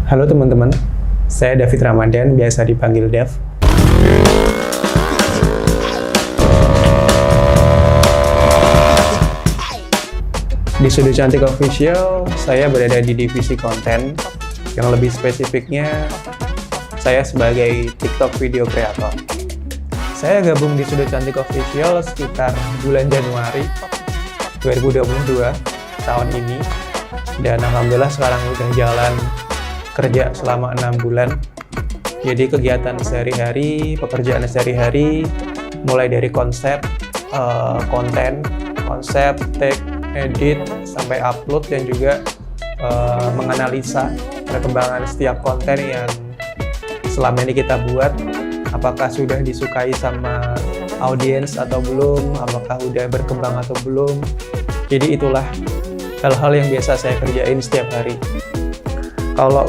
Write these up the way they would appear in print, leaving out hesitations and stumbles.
Halo teman-teman, saya David Ramadan, biasa dipanggil Dev. Di Sudut Cantik Official, saya berada di divisi konten, yang lebih spesifiknya, saya sebagai TikTok video creator. Saya gabung di Sudut Cantik Official sekitar bulan Januari 2022 tahun ini, dan alhamdulillah sekarang udah jalan kerja selama 6 bulan. Jadi kegiatan sehari-hari, pekerjaan sehari-hari, mulai dari konsep, konten, konsep, take, edit, sampai upload, dan juga menganalisa perkembangan setiap konten yang selama ini kita buat, apakah sudah disukai sama audiens atau belum, apakah udah berkembang atau belum. Jadi itulah hal-hal yang biasa saya kerjain setiap hari. Kalau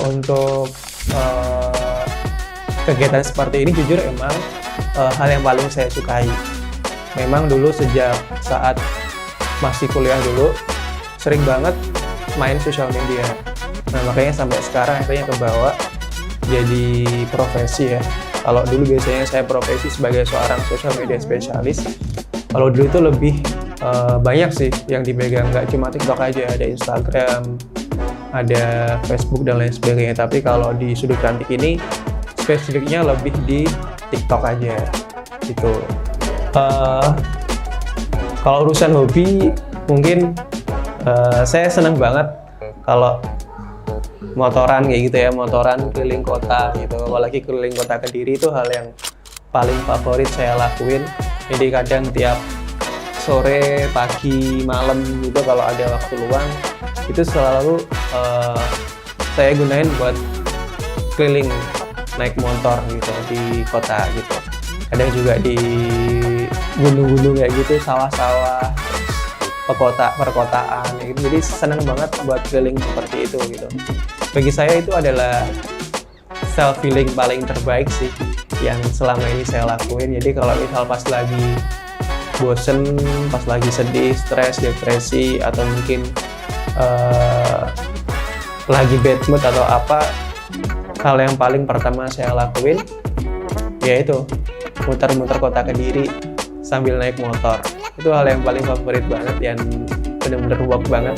untuk kegiatan seperti ini jujur emang hal yang paling saya sukai. Memang dulu sejak saat masih kuliah dulu sering banget main sosial media. Nah makanya sampai sekarang akhirnya kebawa jadi profesi ya. Kalau dulu biasanya saya profesi sebagai seorang social media spesialis. Kalau dulu itu lebih banyak sih yang dipegang, nggak cuma TikTok aja, ada Instagram, ada Facebook dan lain sebagainya. Tapi kalau di Sudut Cantik ini spesifiknya lebih di TikTok aja gitu. Kalau urusan hobi mungkin saya seneng banget kalau motoran kayak gitu ya, motoran keliling kota gitu. Apalagi keliling kota Kediri itu hal yang paling favorit saya lakuin. Jadi kadang tiap sore, pagi, malam gitu kalau ada waktu luang itu selalu saya gunain buat keliling naik motor gitu di kota gitu. Kadang juga di gunung-gunung kayak gitu, sawah-sawah, perkotaan gitu. Jadi seneng banget buat keliling seperti itu gitu. Bagi saya itu adalah self healing paling terbaik sih yang selama ini saya lakuin. Jadi kalau misal pas lagi bosen, pas lagi sedih, stres, depresi, atau mungkin lagi bad mood atau apa, hal yang paling pertama saya lakuin yaitu muter-muter kota Kediri sambil naik motor. Itu hal yang paling favorit banget, yang benar-benar work banget,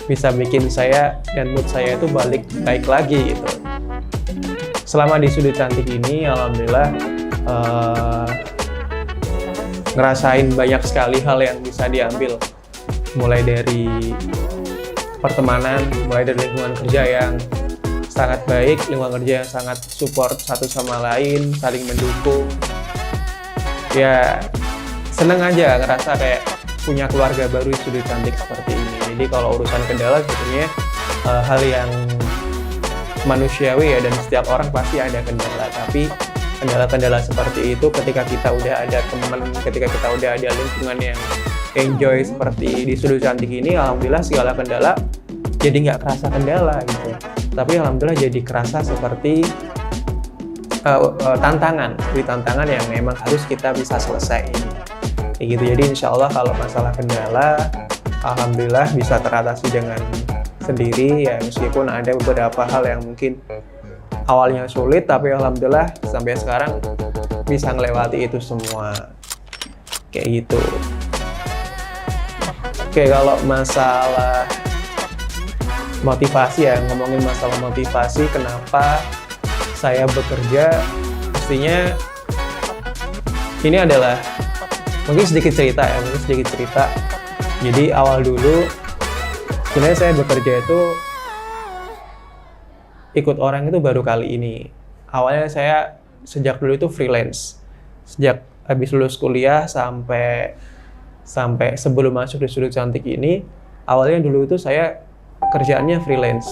bisa bikin saya dan mood saya itu baik lagi gitu. Selama di Sudut Cantik ini alhamdulillah ngerasain banyak sekali hal yang bisa diambil, mulai dari pertemanan, mulai dari lingkungan kerja yang sangat baik, lingkungan kerja yang sangat support satu sama lain, saling mendukung. Ya seneng aja ngerasa kayak punya keluarga baru di Sudut Cantik seperti ini. Jadi kalau urusan kendala sebetulnya hal yang manusiawi ya, dan setiap orang pasti ada kendala. Tapi kendala-kendala seperti itu ketika kita udah ada teman, ketika kita udah ada lingkungan yang enjoy seperti di Sudut Cantik ini, alhamdulillah segala kendala jadi nggak kerasa kendala gitu. Tapi alhamdulillah jadi kerasa seperti tantangan yang memang harus kita bisa selesai kayak gitu. Jadi insya Allah kalau masalah kendala alhamdulillah bisa teratasi dengan sendiri ya, meskipun ada beberapa hal yang mungkin awalnya sulit, tapi alhamdulillah sampai sekarang bisa ngelewati itu semua kayak gitu. Oke, kalau masalah motivasi ya, ngomongin masalah motivasi kenapa saya bekerja, pastinya ini adalah mungkin sedikit cerita. Jadi awal dulu sebenarnya saya bekerja itu ikut orang itu baru kali ini. Awalnya saya sejak dulu itu freelance. Sejak habis lulus kuliah sampai sebelum masuk di Sudut Cantik ini, awalnya dulu itu saya kerjaannya freelance.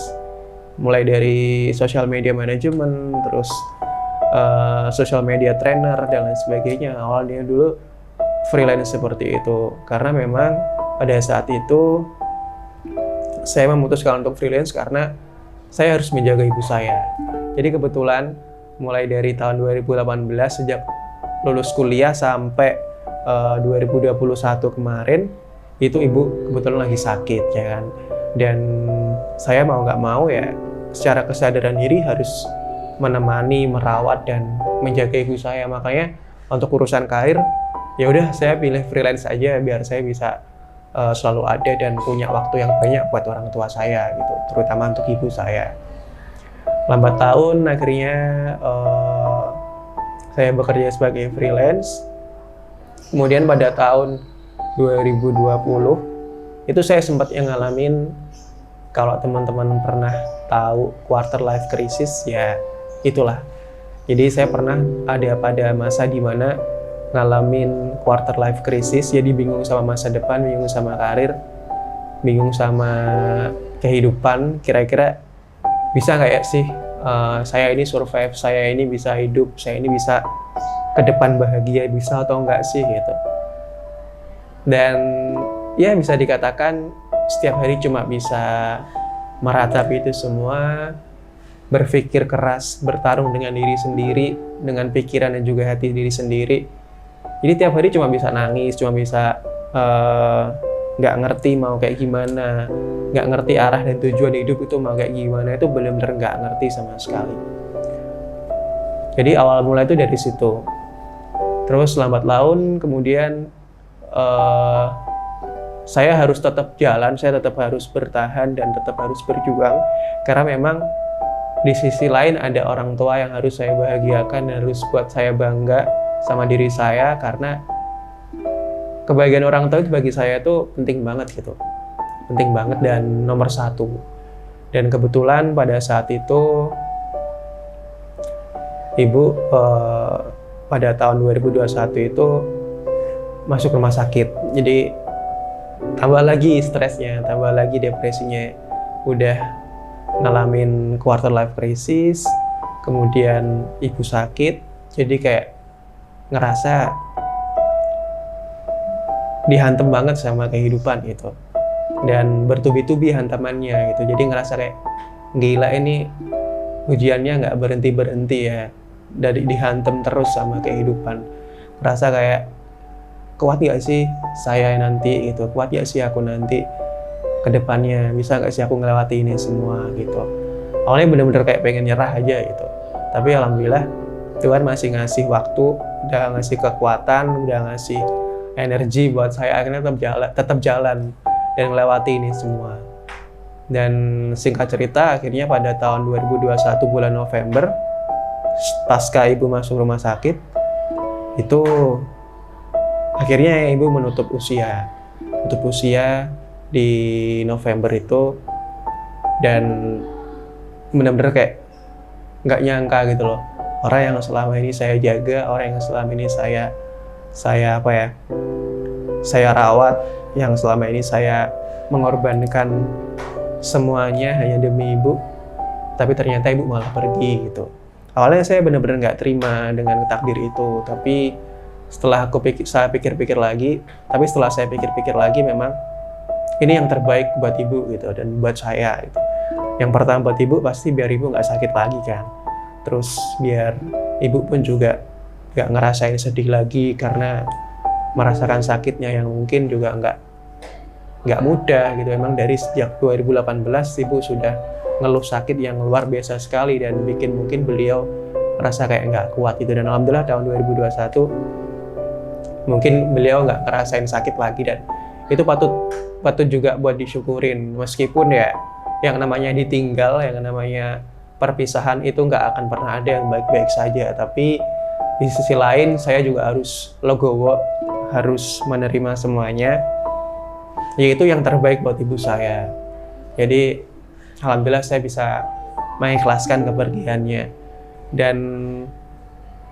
Mulai dari social media management, terus social media trainer dan lain sebagainya. Awalnya dulu freelance seperti itu. Karena memang pada saat itu saya memutuskan untuk freelance karena saya harus menjaga ibu saya. Jadi kebetulan mulai dari tahun 2018 sejak lulus kuliah sampai 2021 kemarin itu ibu kebetulan lagi sakit ya kan. Dan saya mau nggak mau ya secara kesadaran diri harus menemani, merawat dan menjaga ibu saya. Makanya untuk urusan karir ya udah saya pilih freelance aja biar saya bisa selalu ada dan punya waktu yang banyak buat orang tua saya gitu, terutama untuk ibu saya. Lambat tahun akhirnya saya bekerja sebagai freelance. Kemudian pada tahun 2020 itu saya sempat yang ngalamin, kalau teman-teman pernah tahu quarter life crisis ya itulah. Jadi saya pernah ada pada masa dimana ngalamin quarter life crisis, jadi bingung sama masa depan, bingung sama karir, bingung sama kehidupan. Kira-kira bisa nggak ya sih saya ini survive, saya ini bisa hidup, saya ini bisa ke depan bahagia, bisa atau enggak sih gitu. Dan ya bisa dikatakan setiap hari cuma bisa meratapi itu semua, berpikir keras, bertarung dengan diri sendiri, dengan pikiran dan juga hati diri sendiri. Jadi tiap hari cuma bisa nangis, cuma bisa nggak ngerti mau kayak gimana, nggak ngerti arah dan tujuan hidup itu mau kayak gimana, itu benar-benar nggak ngerti sama sekali. Jadi awal mula itu dari situ. Terus lambat laun kemudian saya harus tetap jalan, saya tetap harus bertahan dan tetap harus berjuang, karena memang di sisi lain ada orang tua yang harus saya bahagiakan, harus buat saya bangga sama diri saya, karena kebahagiaan orang tua itu bagi saya itu penting banget gitu, penting banget dan nomor satu. Dan kebetulan pada saat itu ibu pada tahun 2021 itu masuk rumah sakit, jadi tambah lagi stresnya, tambah lagi depresinya, udah ngalamin quarter life crisis, kemudian ibu sakit, jadi kayak ngerasa dihantem banget sama kehidupan gitu, dan bertubi-tubi hantamannya gitu. Jadi ngerasa kayak gila, ini ujiannya nggak berhenti-berhenti ya, dari dihantem terus sama kehidupan. Ngerasa kayak kuat gak sih saya nanti gitu, kuat gak sih aku nanti ke depannya, bisa gak sih aku ngelewati ini semua gitu. Awalnya bener-bener kayak pengen nyerah aja gitu, tapi alhamdulillah Tuhan masih ngasih waktu, udah ngasih kekuatan, udah ngasih energi buat saya akhirnya tetap jalan dan melewati ini semua. Dan singkat cerita, akhirnya pada tahun 2021 bulan November, pasca ibu masuk rumah sakit, itu akhirnya ibu menutup usia di November itu. Dan benar-benar kayak nggak nyangka gitu loh, orang yang selama ini saya jaga, orang yang selama ini saya rawat, yang selama ini saya mengorbankan semuanya hanya demi ibu, tapi ternyata ibu malah pergi gitu. Awalnya saya benar-benar nggak terima dengan takdir itu, tapi setelah saya pikir-pikir lagi, memang ini yang terbaik buat ibu gitu, dan buat saya gitu. Yang pertama buat ibu pasti biar ibu nggak sakit lagi kan, terus biar ibu pun juga nggak ngerasain sedih lagi karena merasakan sakitnya yang mungkin juga nggak mudah gitu. Emang dari sejak 2018 ibu sudah ngeluh sakit yang luar biasa sekali dan bikin mungkin beliau merasa kayak nggak kuat gitu. Dan alhamdulillah tahun 2021 mungkin beliau nggak ngerasain sakit lagi, dan itu patut juga buat disyukurin. Meskipun ya yang namanya ditinggal, yang namanya perpisahan itu nggak akan pernah ada yang baik-baik saja, tapi di sisi lain saya juga harus legowo, harus menerima semuanya, yaitu yang terbaik buat ibu saya. Jadi alhamdulillah saya bisa mengikhlaskan kepergiannya. Dan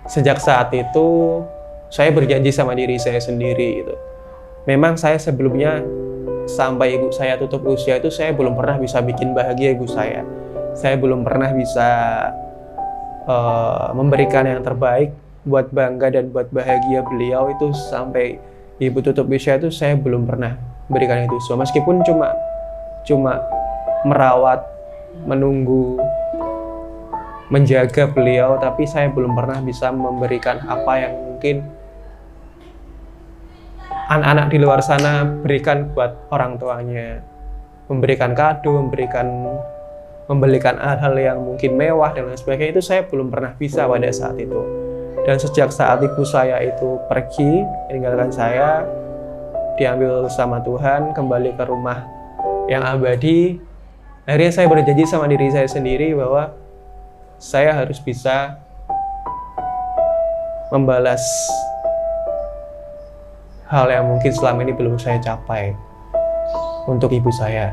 sejak saat itu saya berjanji sama diri saya sendiri gitu. Memang saya sebelumnya sampai ibu saya tutup usia itu saya belum pernah bisa bikin bahagia ibu saya. Saya belum pernah bisa memberikan yang terbaik buat bangga dan buat bahagia beliau itu. Sampai ibu tutup usia itu saya belum pernah berikan itu semua. Meskipun cuma merawat, menunggu, menjaga beliau, tapi saya belum pernah bisa memberikan apa yang mungkin anak-anak di luar sana berikan buat orang tuanya. memberikan kado, membelikan hal-hal yang mungkin mewah dan lain sebagainya, itu saya belum pernah bisa pada saat itu. Dan sejak saat ibu saya itu pergi, meninggalkan saya, diambil sama Tuhan, kembali ke rumah yang abadi, akhirnya saya berjanji sama diri saya sendiri bahwa saya harus bisa membalas hal yang mungkin selama ini belum saya capai untuk ibu saya.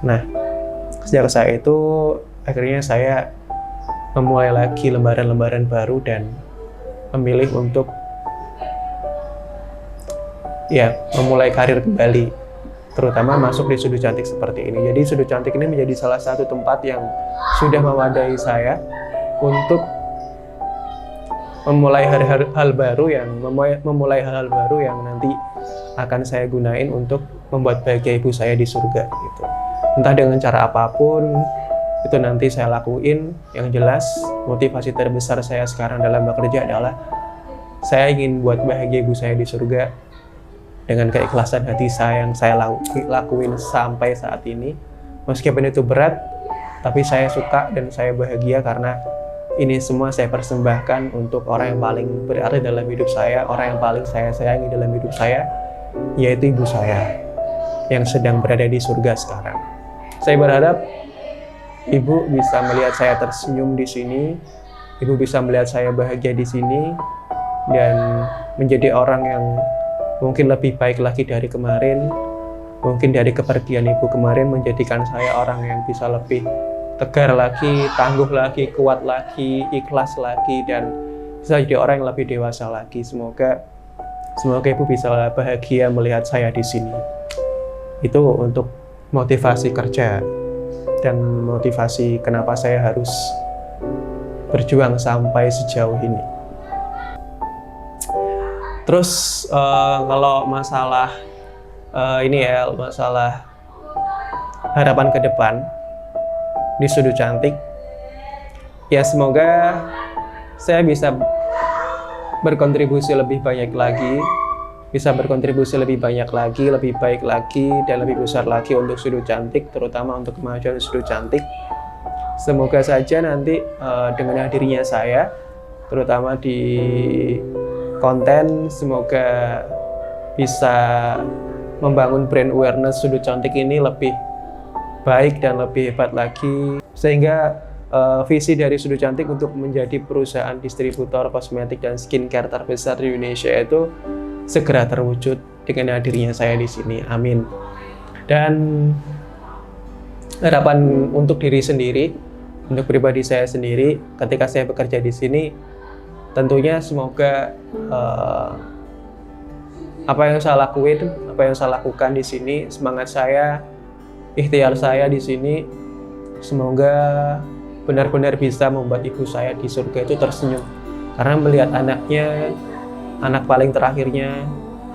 Nah, sejak saat itu akhirnya saya memulai lagi lembaran-lembaran baru dan memilih untuk memulai karir kembali, terutama masuk di Sudut Cantik seperti ini. Jadi Sudut Cantik ini menjadi salah satu tempat yang sudah memadai saya untuk memulai hal baru yang nanti akan saya gunain untuk membuat bahagia ibu saya di surga gitu. Entah dengan cara apapun itu nanti saya lakuin. Yang jelas motivasi terbesar saya sekarang dalam bekerja adalah saya ingin buat bahagia ibu saya di surga dengan keikhlasan hati saya yang saya lakuin sampai saat ini. Meskipun itu berat, tapi saya suka dan saya bahagia karena ini semua saya persembahkan untuk orang yang paling berarti dalam hidup saya, orang yang paling saya sayangi dalam hidup saya, yaitu ibu saya yang sedang berada di surga sekarang. Saya berharap ibu bisa melihat saya tersenyum di sini, ibu bisa melihat saya bahagia di sini, dan menjadi orang yang mungkin lebih baik lagi dari kemarin. Mungkin dari kepergian ibu kemarin menjadikan saya orang yang bisa lebih tegar lagi, tangguh lagi, kuat lagi, ikhlas lagi, dan bisa jadi orang yang lebih dewasa lagi. Semoga ibu bisa bahagia melihat saya di sini. Itu untuk motivasi kerja dan motivasi kenapa saya harus berjuang sampai sejauh ini. Terus kalau masalah masalah harapan ke depan di Sudut Cantik, ya semoga saya bisa berkontribusi lebih banyak lagi, lebih baik lagi, dan lebih besar lagi untuk Sudut Cantik, terutama untuk kemajuan Sudut Cantik. Semoga saja nanti dengan hadirnya saya, terutama di konten, semoga bisa membangun brand awareness Sudut Cantik ini lebih baik dan lebih hebat lagi, sehingga visi dari Sudut Cantik untuk menjadi perusahaan distributor kosmetik dan skincare terbesar di Indonesia itu segera terwujud dengan hadirnya saya di sini. Amin. Dan harapan untuk diri sendiri, untuk pribadi saya sendiri, ketika saya bekerja di sini, tentunya semoga apa yang saya lakukan di sini, semangat saya, ikhtiar saya di sini, semoga benar-benar bisa membuat ibu saya di surga itu tersenyum. Karena melihat anaknya, anak paling terakhirnya,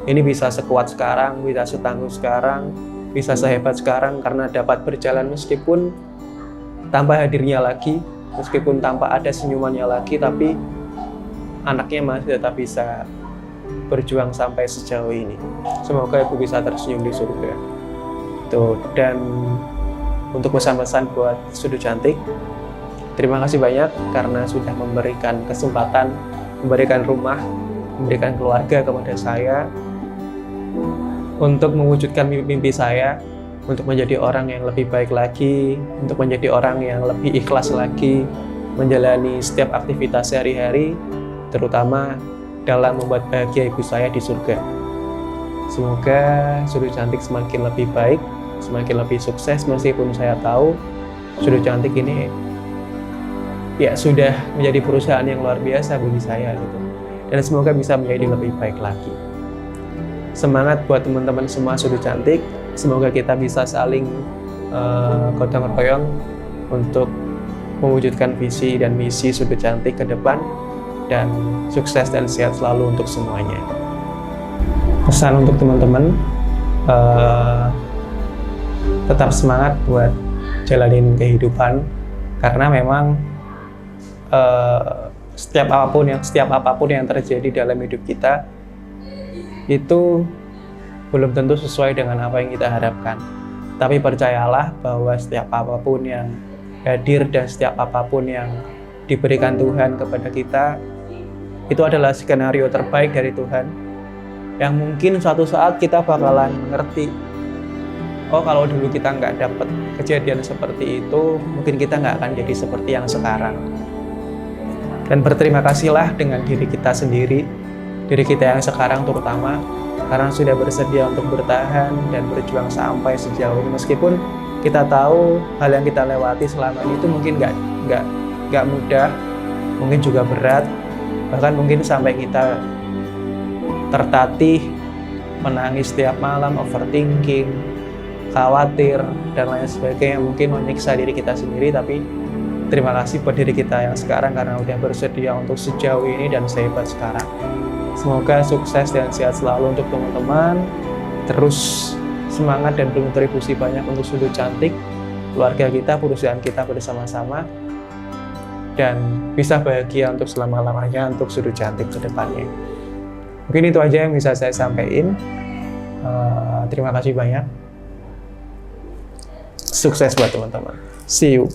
ini bisa sekuat sekarang, bisa setangguh sekarang, bisa sehebat sekarang karena dapat berjalan meskipun tanpa hadirnya lagi, meskipun tanpa ada senyumannya lagi, tapi anaknya masih tetap bisa berjuang sampai sejauh ini. Semoga ibu bisa tersenyum di surga. Dan untuk pesan-pesan buat Sudut Cantik, terima kasih banyak karena sudah memberikan kesempatan, memberikan rumah, memberikan keluarga kepada saya untuk mewujudkan mimpi saya, untuk menjadi orang yang lebih baik lagi, untuk menjadi orang yang lebih ikhlas lagi menjalani setiap aktivitas sehari-hari, terutama dalam membuat bahagia ibu saya di surga. Semoga Sudut Cantik semakin lebih baik, semakin lebih sukses, meskipun saya tahu Sudut Cantik ini ya sudah menjadi perusahaan yang luar biasa bagi saya gitu. Dan semoga bisa menjadi lebih baik lagi. Semangat buat teman-teman semua Sudut Cantik, semoga kita bisa saling gotong royong untuk mewujudkan visi dan misi Sudut Cantik ke depan, dan sukses dan sehat selalu untuk semuanya. Pesan untuk teman-teman, tetap semangat buat jalanin kehidupan, karena memang setiap apapun yang terjadi dalam hidup kita itu belum tentu sesuai dengan apa yang kita harapkan. Tapi percayalah bahwa setiap apapun yang hadir dan setiap apapun yang diberikan Tuhan kepada kita, itu adalah skenario terbaik dari Tuhan, yang mungkin suatu saat kita bakalan ngerti, oh kalau dulu kita nggak dapet kejadian seperti itu, mungkin kita nggak akan jadi seperti yang sekarang. Dan berterima kasihlah dengan diri kita sendiri, diri kita yang sekarang terutama, karena sudah bersedia untuk bertahan dan berjuang sampai sejauh ini. Meskipun kita tahu hal yang kita lewati selama ini itu mungkin nggak mudah, mungkin juga berat, bahkan mungkin sampai kita tertatih menangis setiap malam, overthinking, khawatir, dan lain sebagainya, mungkin menyiksa diri kita sendiri. Tapi terima kasih buat diri kita yang sekarang karena udah bersedia untuk sejauh ini dan sehebat sekarang. Semoga sukses dan sehat selalu untuk teman-teman. Terus semangat dan berkontribusi banyak untuk Sudut Cantik, keluarga kita, perusahaan kita bersama-sama, dan bisa bahagia untuk selama-lamanya untuk Sudut Cantik ke depannya. Mungkin itu aja yang bisa saya sampaikan. Terima kasih banyak. Sukses buat teman-teman. See you.